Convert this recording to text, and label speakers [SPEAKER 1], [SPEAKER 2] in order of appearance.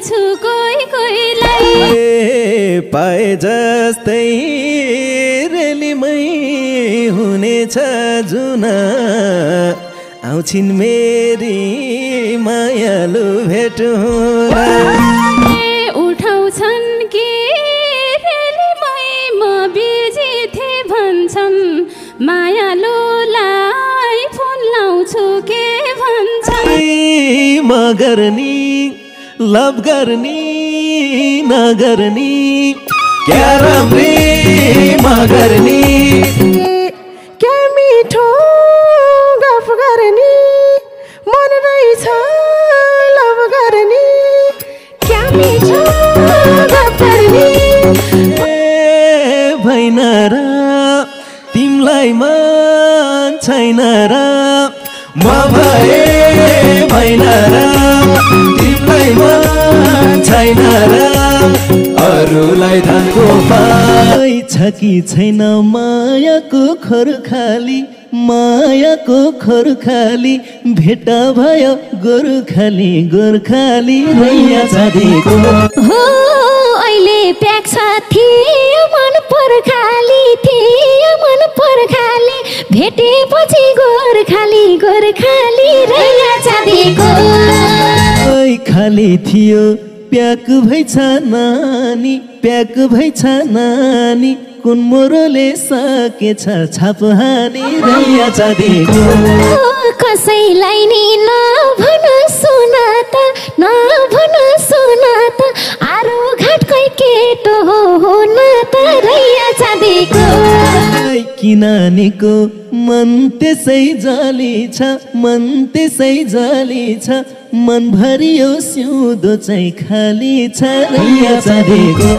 [SPEAKER 1] छु कोही कोहीलाई
[SPEAKER 2] पाए जस्तै रेलीमै हुनेछ जुन आउँछिन् मेरी मायालु भेट
[SPEAKER 1] उठाउँछन् कि रेलीमै म बिजी थिएँ भन्छन् मायालुलाई फोन लाउँछु के भन्छन्
[SPEAKER 2] म गर्ने लभ गर्ने नगर्ने क्या राम्री म गर्ने
[SPEAKER 3] क्या मिठो गफ गर्ने मन रहेछ लभ गर्ने क्या मिठो गफ गर्ने
[SPEAKER 2] भएन र तिमलाई मन छैन र म भए भएन र तिमलाई मन छैन र अरूलाई धनको पाइ छ कि छैन मायाको खोर खाली मायाको खोर खाली भेट भयो गोर्खाली गोर्खाली रैया जाँदेको
[SPEAKER 1] हो अहिले प्याक साथी मन पर्खाली थिए मन पर्खाली भेटेपछि गोर्खाली गोर्खाली रैया जाँदेको
[SPEAKER 2] खाली थियो प्याक भइछ नानी प्याक भइछ नानी कुन मोरोले सकेछ छाप हानी रैया जाँदेको
[SPEAKER 1] कसैलाई नि नभन सुन त आरो घाटकै केटो हो न त रैया जाँदेको
[SPEAKER 2] किननीको मन त्यसै जाली छ मन त्यसै जाली छ मन भरियो सिउँदो चाहिँ खाली छ रैया जाँदेको